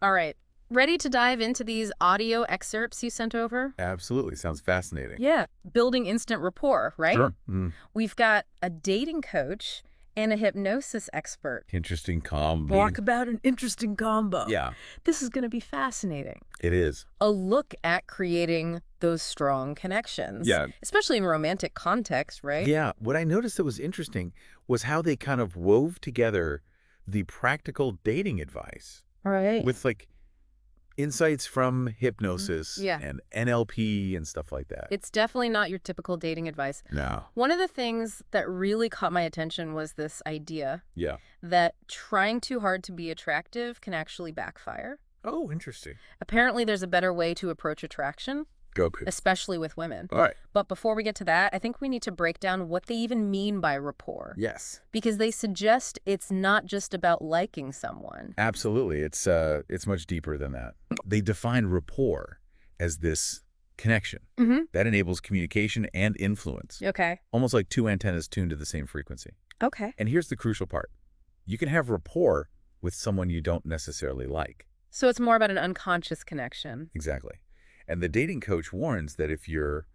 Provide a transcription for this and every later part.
All right. Ready to dive into these audio excerpts you sent over? Absolutely. Sounds fascinating. Yeah. Building instant rapport, right? Sure. We've got a dating coach and a hypnosis expert. Interesting combo. Talk about an interesting combo. Yeah, This is going to be fascinating. it is. A look at creating those strong connections. Yeah. Especially in romantic context, right? Yeah. What I noticed that was interesting was how they kind of wove together the practical dating advice Right. with like insights from hypnosis Yeah. and NLP and stuff like that. It's definitely not your typical dating advice. No. One of the things that really caught my attention was this idea Yeah. that trying too hard to be attractive can actually backfire. Oh, interesting. Apparently, there's a better way to approach attraction, Go, Pip. especially with women. All right. But before we get to that, I think we need to break down what they even mean by rapport. Yes. Because they suggest it's not just about liking someone. Absolutely. It's much deeper than that. They define rapport as this connection Mm-hmm. that enables communication and influence, Okay. almost like two antennas tuned to the same frequency. Okay. And here's the crucial part. You can have rapport with someone you don't necessarily like. So it's more about an unconscious connection. Exactly. And the dating coach warns that if you're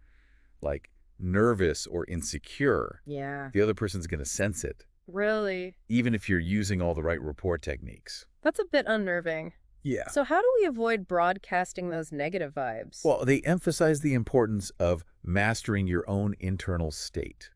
like nervous or insecure, Yeah. the other person's going to sense it, Really? even if you're using all the right rapport techniques. That's a bit unnerving. Yeah. So how do we avoid broadcasting those negative vibes? Well, they emphasize the importance of mastering your own internal state.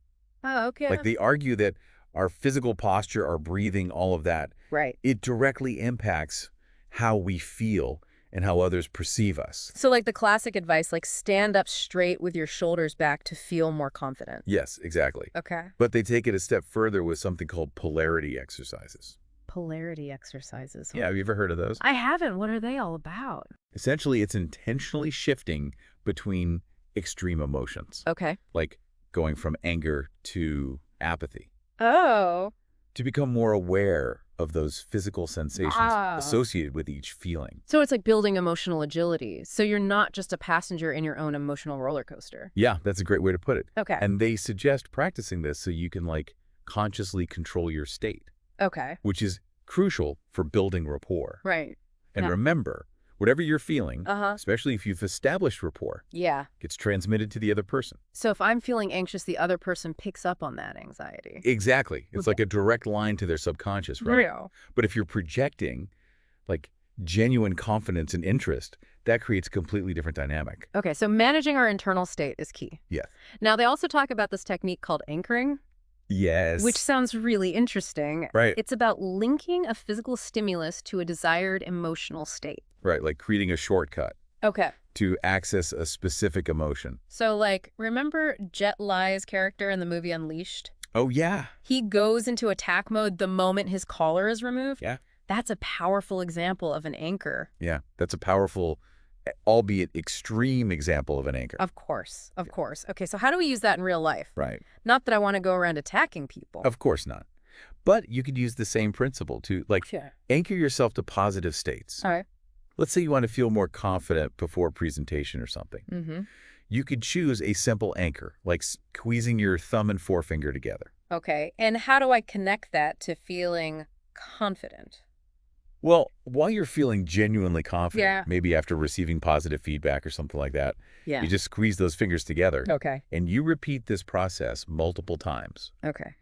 Oh, okay. Like they argue that our physical posture, our breathing, all of that, Right. it directly impacts how we feel and how others perceive us. So like the classic advice, like stand up straight with your shoulders back to feel more confident. Yes, exactly. Okay. But they take it a step further with something called polarity exercises. Polarity exercises. Yeah, have you ever heard of those? I haven't. What are they all about? Essentially, it's intentionally shifting between extreme emotions, Okay. like going from anger to apathy, Oh. to become more aware of those physical sensations Wow. associated with each feeling. So it's like building emotional agility. So you're not just a passenger in your own emotional roller coaster. Yeah, that's a great way to put it. Okay. And they suggest practicing this so you can like consciously control your state, Okay. which is crucial for building rapport. Right. And Yeah. remember, whatever you're feeling, Uh-huh. especially if you've established rapport, Yeah. gets transmitted to the other person. So if I'm feeling anxious, the other person picks up on that anxiety. Exactly. It's like a direct line to their subconscious, right? Real. But if you're projecting like genuine confidence and interest, that creates a completely different dynamic. Okay, so managing our internal state is key. Yeah. Now, they also talk about this technique called anchoring, Yes. which sounds really interesting. Right. It's about linking a physical stimulus to a desired emotional state. Right, like creating a shortcut Okay. to access a specific emotion. So, like, remember Jet Li's character in the movie Unleashed? Oh, yeah. He goes into attack mode the moment his collar is removed? Yeah. That's a powerful example of an anchor. Yeah. That's a powerful, albeit extreme example of an anchor. Of course. Of course. Okay, so how do we use that in real life? Right. Not that I want to go around attacking people. Of course not. But you could use the same principle to like Sure. anchor yourself to positive states. All right. Let's say you want to feel more confident before a presentation or something. Mm-hmm. You could choose a simple anchor, like squeezing your thumb and forefinger together. Okay, and how do I connect that to feeling confident? Well, while you're feeling genuinely confident, Yeah. maybe after receiving positive feedback or something like that, Yeah. you just squeeze those fingers together Okay. and you repeat this process multiple times, Okay.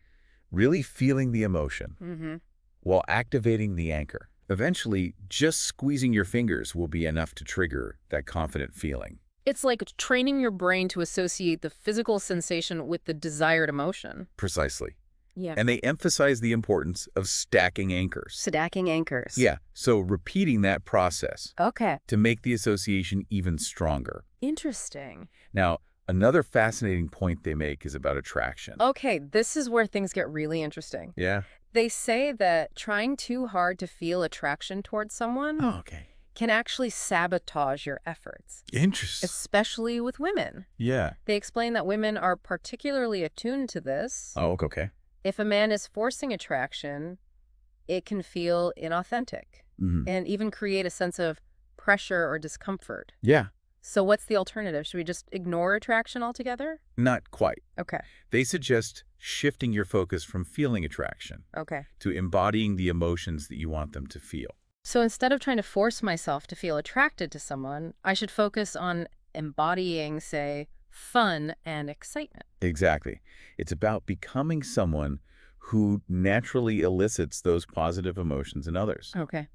really feeling the emotion Mm-hmm. while activating the anchor. Eventually, just squeezing your fingers will be enough to trigger that confident feeling. It's like training your brain to associate the physical sensation with the desired emotion. Precisely. Yeah. And they emphasize the importance of stacking anchors. Stacking anchors. Yeah, so repeating that process Okay. to make the association even stronger. Interesting. Now, another fascinating point they make is about attraction. Okay, this is where things get really interesting. Yeah? They say that trying too hard to feel attraction towards someone Oh, okay. can actually sabotage your efforts, Interesting. especially with women. Yeah. They explain that women are particularly attuned to this. Oh, okay. If a man is forcing attraction, it can feel inauthentic and even create a sense of pressure or discomfort. Yeah, So what's the alternative? Should we just ignore attraction altogether? not quite. Okay. They suggest shifting your focus from feeling attraction Okay. to embodying the emotions that you want them to feel. So instead of trying to force myself to feel attracted to someone, I should focus on embodying, say, fun and excitement. Exactly. It's about becoming someone who naturally elicits those positive emotions in others. Okay.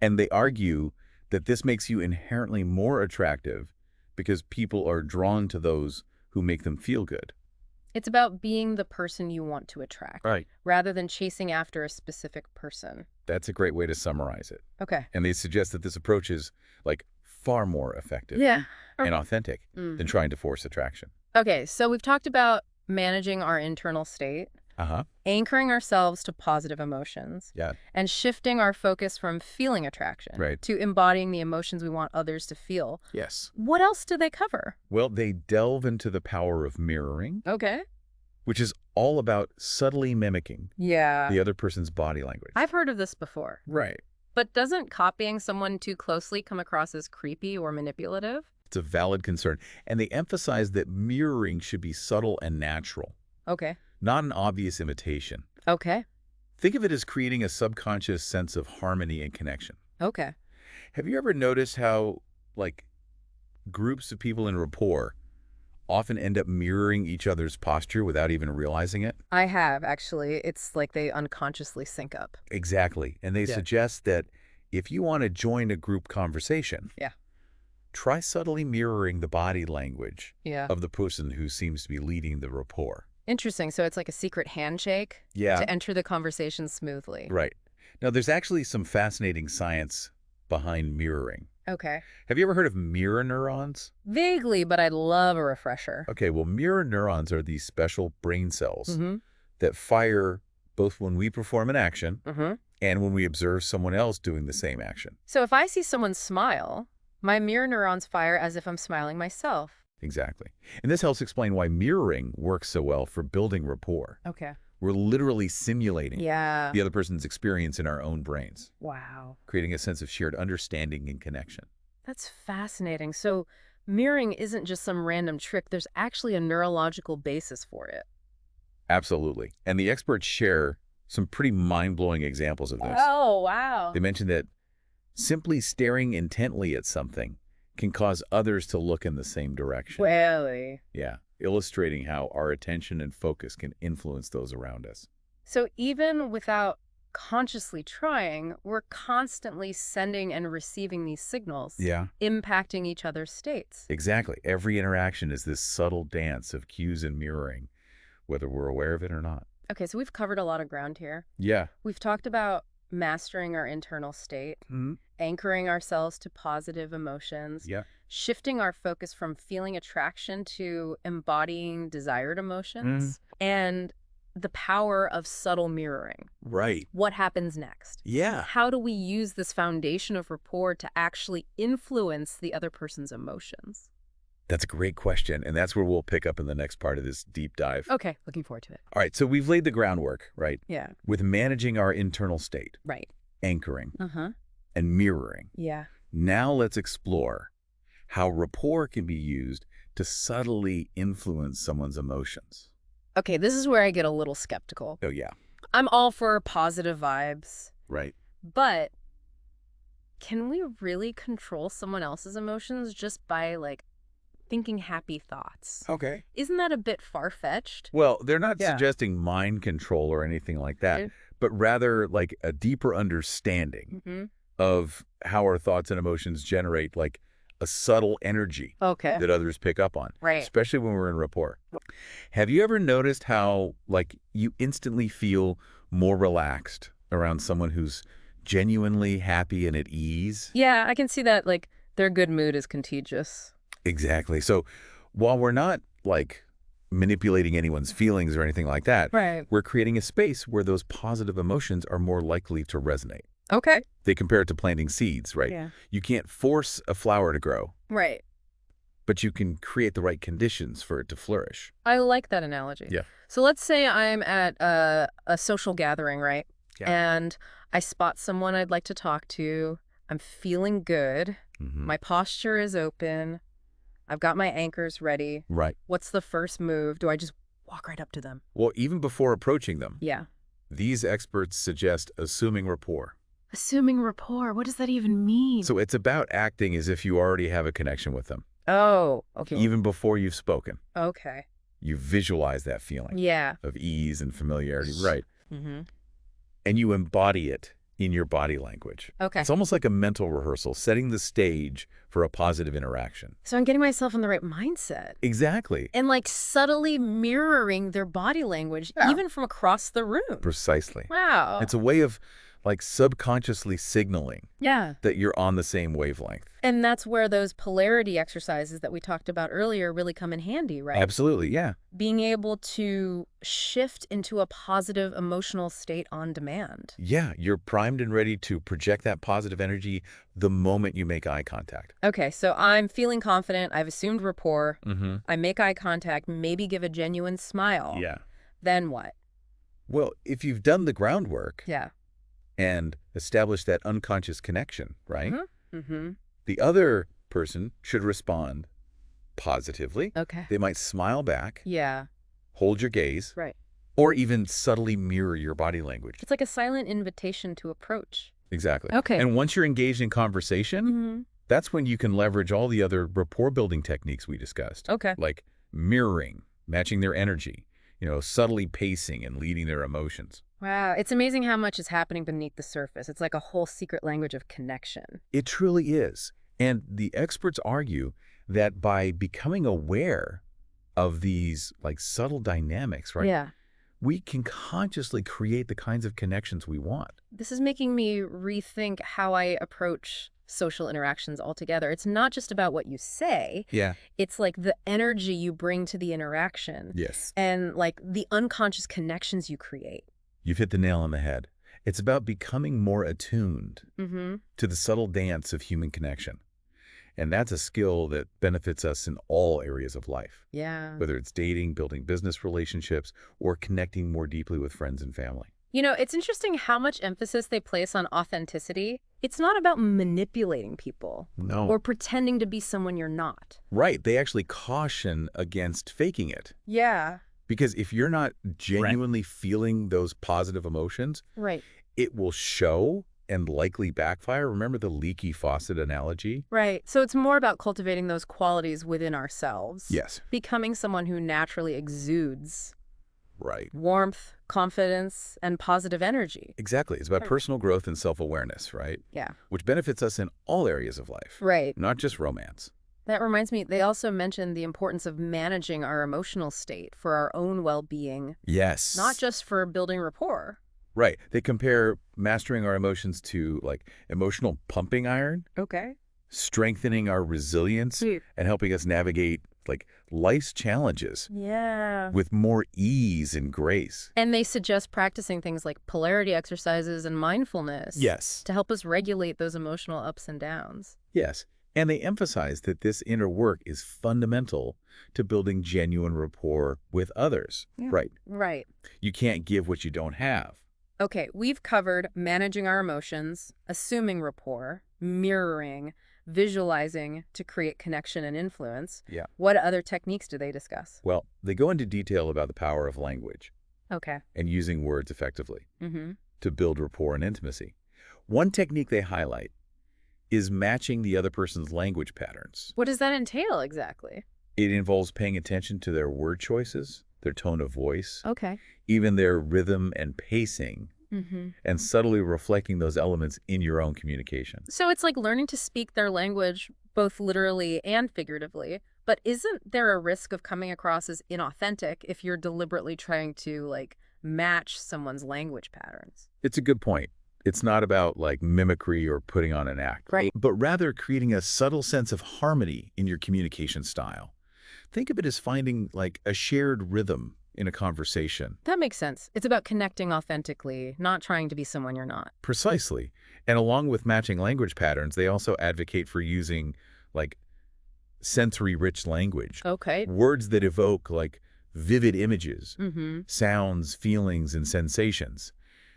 And they argue that this makes you inherently more attractive because people are drawn to those who make them feel good. It's about being the person you want to attract, Right. rather than chasing after a specific person. That's a great way to summarize it. Okay. And they suggest that this approach is, like, far more effective Yeah. and authentic than trying to force attraction. Okay, so we've talked about managing our internal state, Uh-huh. anchoring ourselves to positive emotions, Yeah. and shifting our focus from feeling attraction Right. to embodying the emotions we want others to feel. Yes. What else do they cover? Well, they delve into the power of mirroring, Okay. which is all about subtly mimicking Yeah. the other person's body language. I've heard of this before. Right. But doesn't copying someone too closely come across as creepy or manipulative? It's a valid concern. And they emphasize that mirroring should be subtle and natural, Okay. not an obvious imitation. Okay. Think of it as creating a subconscious sense of harmony and connection. Okay. Have you ever noticed how, like, groups of people in rapport often end up mirroring each other's posture without even realizing it? I have, actually. It's like they unconsciously sync up. Exactly. And they Yeah. suggest that if you want to join a group conversation, Yeah. try subtly mirroring the body language Yeah. of the person who seems to be leading the rapport. Interesting. So it's like a secret handshake Yeah. to enter the conversation smoothly. Right. Now, there's actually some fascinating science behind mirroring. Okay. Have you ever heard of mirror neurons? Vaguely, but I'd love a refresher. Okay, well, mirror neurons are these special brain cells Mm-hmm. that fire both when we perform an action Mm-hmm. and when we observe someone else doing the same action. So if I see someone smile, my mirror neurons fire as if I'm smiling myself. Exactly. And this helps explain why mirroring works so well for building rapport. Okay. We're literally simulating Yeah. the other person's experience in our own brains, Wow. creating a sense of shared understanding and connection. That's fascinating. So mirroring isn't just some random trick. There's actually a neurological basis for it. Absolutely. And the experts share some pretty mind-blowing examples of this. Oh, wow. They mention that simply staring intently at something can cause others to look in the same direction. Really? Yeah, illustrating how our attention and focus can influence those around us. So even without consciously trying, we're constantly sending and receiving these signals, Yeah, impacting each other's states. exactly. Every interaction is this subtle dance of cues and mirroring, whether we're aware of it or not. Okay, so we've covered a lot of ground here. Yeah. We've talked about mastering our internal state, anchoring ourselves to positive emotions, Yeah. shifting our focus from feeling attraction to embodying desired emotions, and the power of subtle mirroring. Right. What happens next? Yeah. How do we use this foundation of rapport to actually influence the other person's emotions? That's a great question, and that's where we'll pick up in the next part of this deep dive. Okay, looking forward to it. All right, so we've laid the groundwork, right, Yeah, with managing our internal state, right. anchoring, Uh-huh. and mirroring. Yeah. Now let's explore how rapport can be used to subtly influence someone's emotions. Okay, this is where I get a little skeptical. Oh, yeah. I'm all for positive vibes, Right. but can we really control someone else's emotions just by, like, thinking happy thoughts? Okay. Isn't that a bit far-fetched? Well, they're not Yeah. suggesting mind control or anything like that, Okay. but rather like a deeper understanding Mm-hmm. of how our thoughts and emotions generate like a subtle energy Okay. that others pick up on, Right. especially when we're in rapport. Have you ever noticed how like you instantly feel more relaxed around someone who's genuinely happy and at ease? Yeah, I can see that, like, their good mood is contagious. Exactly. So while we're not like manipulating anyone's feelings or anything like that, Right. we're creating a space where those positive emotions are more likely to resonate. Okay. They compare it to planting seeds, right? Yeah. You can't force a flower to grow, Right. but you can create the right conditions for it to flourish. I like that analogy. Yeah. So let's say I'm at a social gathering, right? Yeah. And I spot someone I'd like to talk to. I'm feeling good. Mhm. My posture is open. I've got my anchors ready. Right. What's the first move? Do I just walk right up to them? Well, even before approaching them, Yeah. these experts suggest assuming rapport. Assuming rapport, what does that even mean? So it's about acting as if you already have a connection with them, Oh, okay. even before you've spoken. Okay. You visualize that feeling Yeah. of ease and familiarity, right? Mm-hmm. And you embody it in your body language. Okay. It's almost like a mental rehearsal, setting the stage for a positive interaction. So I'm getting myself in the right mindset. Exactly. And like subtly mirroring their body language, Yeah. even from across the room. Precisely. Wow. It's a way of like subconsciously signaling Yeah. that you're on the same wavelength. And that's where those polarity exercises that we talked about earlier really come in handy, right? Absolutely, yeah. Being able to shift into a positive emotional state on demand. Yeah, you're primed and ready to project that positive energy the moment you make eye contact. Okay, so I'm feeling confident. I've assumed rapport. Mm-hmm. I make eye contact, maybe give a genuine smile. Yeah. Then what? Well, if you've done the groundwork Yeah. and established that unconscious connection, right? Mm-hmm. Mm-hmm. The other person should respond positively. Okay. They might smile back, Yeah. hold your gaze, Right. or even subtly mirror your body language. It's like a silent invitation to approach. Exactly. Okay. And once you're engaged in conversation, Mm-hmm. that's when you can leverage all the other rapport-building techniques we discussed. Okay. Like mirroring, matching their energy, subtly pacing and leading their emotions. Wow. It's amazing how much is happening beneath the surface. It's like a whole secret language of connection. It truly is. And the experts argue that by becoming aware of these like subtle dynamics, right? Yeah. We can consciously create the kinds of connections we want. This is making me rethink how I approach social interactions altogether. It's not just about what you say. Yeah. It's like the energy you bring to the interaction Yes. and like the unconscious connections you create. You've hit the nail on the head. It's about becoming more attuned Mm-hmm. to the subtle dance of human connection. And that's a skill that benefits us in all areas of life, Yeah. whether it's dating, building business relationships, or connecting more deeply with friends and family. You know, it's interesting how much emphasis they place on authenticity. It's not about manipulating people No. or pretending to be someone you're not. Right. They actually caution against faking it. Yeah. Because if you're not genuinely feeling those positive emotions, Right. it will show and likely backfire. Remember the leaky faucet analogy? Right. So it's more about cultivating those qualities within ourselves. Yes. Becoming someone who naturally exudes Right. warmth, confidence, and positive energy. Exactly. It's about personal growth and self-awareness, right? Yeah. Which benefits us in all areas of life, Right. not just romance. That reminds me, they also mentioned the importance of managing our emotional state for our own well-being, Yes. not just for building rapport. Right. They compare mastering our emotions to like emotional pumping iron, Okay. strengthening our resilience, and helping us navigate like life's challenges Yeah. with more ease and grace. And they suggest practicing things like polarity exercises and mindfulness. Yes. To help us regulate those emotional ups and downs. Yes. And they emphasize that this inner work is fundamental to building genuine rapport with others. Yeah. Right. Right. You can't give what you don't have. Okay, we've covered managing our emotions, assuming rapport, mirroring, visualizing to create connection and influence. Yeah. What other techniques do they discuss? Well, they go into detail about the power of language Okay. and using words effectively Mm-hmm. to build rapport and intimacy. One technique they highlight is matching the other person's language patterns. What does that entail exactly? It involves paying attention to their word choices, their tone of voice, Okay. even their rhythm and pacing, Mm-hmm. and subtly reflecting those elements in your own communication. So it's like learning to speak their language both literally and figuratively. But isn't there a risk of coming across as inauthentic if you're deliberately trying to, like, match someone's language patterns? It's a good point. It's not about like mimicry or putting on an act, Right. but rather creating a subtle sense of harmony in your communication style. Think of it as finding like a shared rhythm in a conversation. That makes sense. It's about connecting authentically, not trying to be someone you're not. Precisely. And along with matching language patterns, they also advocate for using like sensory-rich language. Okay. Words that evoke like vivid images, Mm-hmm. sounds, feelings, and sensations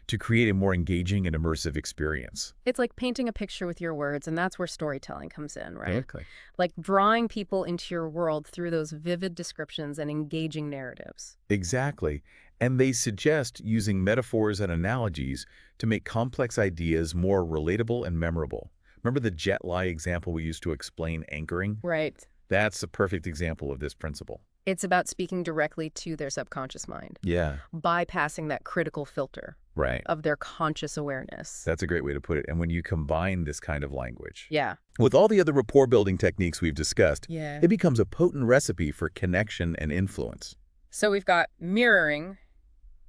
to create a more engaging and immersive experience. It's like painting a picture with your words, and that's where storytelling comes in, right? Exactly. Like drawing people into your world through those vivid descriptions and engaging narratives. Exactly. And they suggest using metaphors and analogies to make complex ideas more relatable and memorable. Remember the jet lie example we used to explain anchoring? Right. That's a perfect example of this principle. It's about speaking directly to their subconscious mind, Yeah. bypassing that critical filter Right. of their conscious awareness. That's a great way to put it. And when you combine this kind of language Yeah. with all the other rapport building techniques we've discussed, Yeah. it becomes a potent recipe for connection and influence. So we've got mirroring,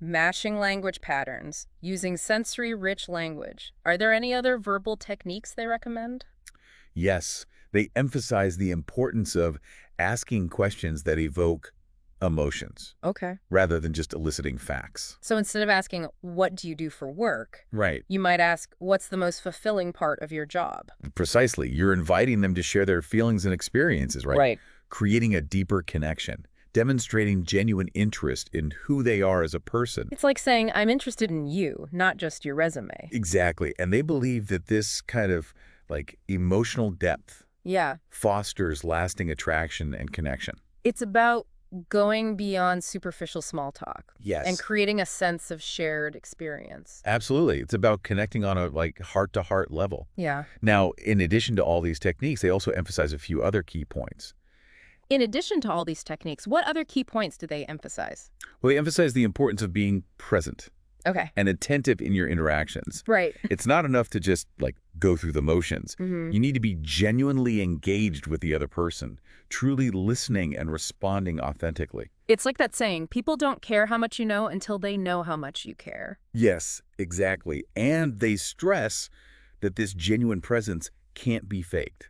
matching language patterns, using sensory-rich language. Are there any other verbal techniques they recommend? Yes, they emphasize the importance of asking questions that evoke emotions Okay. rather than just eliciting facts. So instead of asking, what do you do for work? Right. You might ask, what's the most fulfilling part of your job? Precisely. You're inviting them to share their feelings and experiences, right? Right. Creating a deeper connection, demonstrating genuine interest in who they are as a person. It's like saying, I'm interested in you, not just your resume. Exactly. And they believe that this kind of emotional depth Yeah. fosters lasting attraction and connection. It's about going beyond superficial small talk Yes. and creating a sense of shared experience. Absolutely. It's about connecting on a heart-to-heart level. Yeah. Now, in addition to all these techniques, they also emphasize a few other key points. In addition to all these techniques, what other key points do they emphasize? Well, they emphasize the importance of being present Okay. and attentive in your interactions. Right. It's not enough to just go through the motions. Mm-hmm. You need to be genuinely engaged with the other person, truly listening and responding authentically. It's like that saying, people don't care how much you know until they know how much you care. Yes, exactly. And they stress that this genuine presence can't be faked.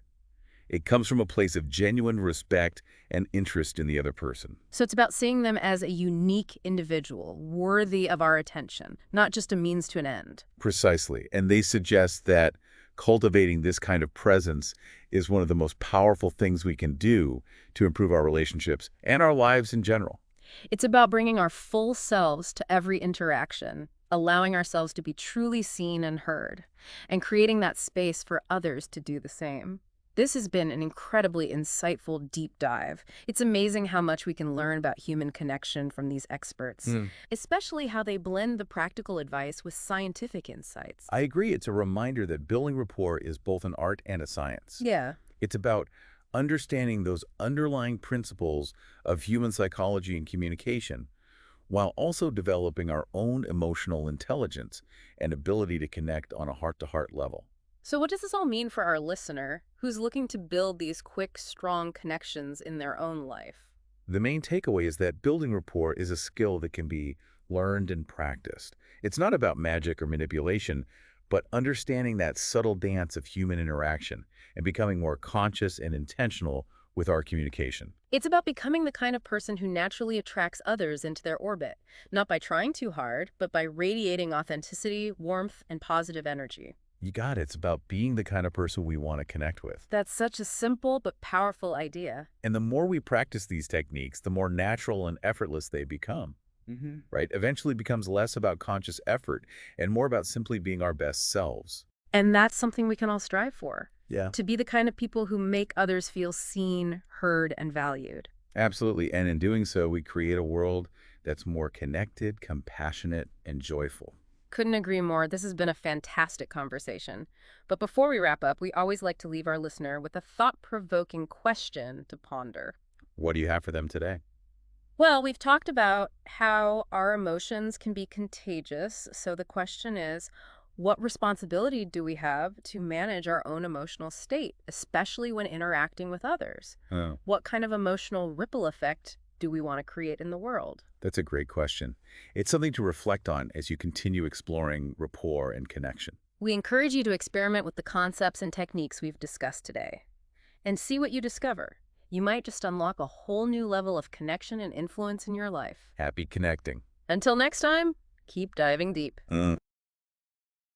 It comes from a place of genuine respect and interest in the other person. So it's about seeing them as a unique individual, worthy of our attention, not just a means to an end. Precisely. And they suggest that cultivating this kind of presence is one of the most powerful things we can do to improve our relationships and our lives in general. It's about bringing our full selves to every interaction, allowing ourselves to be truly seen and heard, and creating that space for others to do the same. This has been an incredibly insightful deep dive. It's amazing how much we can learn about human connection from these experts, especially how they blend the practical advice with scientific insights. I agree. It's a reminder that building rapport is both an art and a science. Yeah. It's about understanding those underlying principles of human psychology and communication, while also developing our own emotional intelligence and ability to connect on a heart-to-heart level. So what does this all mean for our listener who's looking to build these quick, strong connections in their own life? The main takeaway is that building rapport is a skill that can be learned and practiced. It's not about magic or manipulation, but understanding that subtle dance of human interaction and becoming more conscious and intentional with our communication. It's about becoming the kind of person who naturally attracts others into their orbit, not by trying too hard, but by radiating authenticity, warmth, and positive energy. You got it. It's about being the kind of person we want to connect with. That's such a simple but powerful idea. And the more we practice these techniques, the more natural and effortless they become. Right? Eventually becomes less about conscious effort and more about simply being our best selves. And that's something we can all strive for. Yeah. To be the kind of people who make others feel seen, heard, and valued. Absolutely. And in doing so, we create a world that's more connected, compassionate, and joyful. Couldn't agree more. This has been a fantastic conversation. But before we wrap up, we always like to leave our listener with a thought-provoking question to ponder. What do you have for them today? Well, we've talked about how our emotions can be contagious. So the question is, what responsibility do we have to manage our own emotional state, especially when interacting with others? Oh, What kind of emotional ripple effect do we want to create in the world? that's a great question. It's something to reflect on as you continue exploring rapport and connection. We encourage you to experiment with the concepts and techniques we've discussed today and see what you discover. You might just unlock a whole new level of connection and influence in your life. Happy connecting. Until next time, keep diving deep.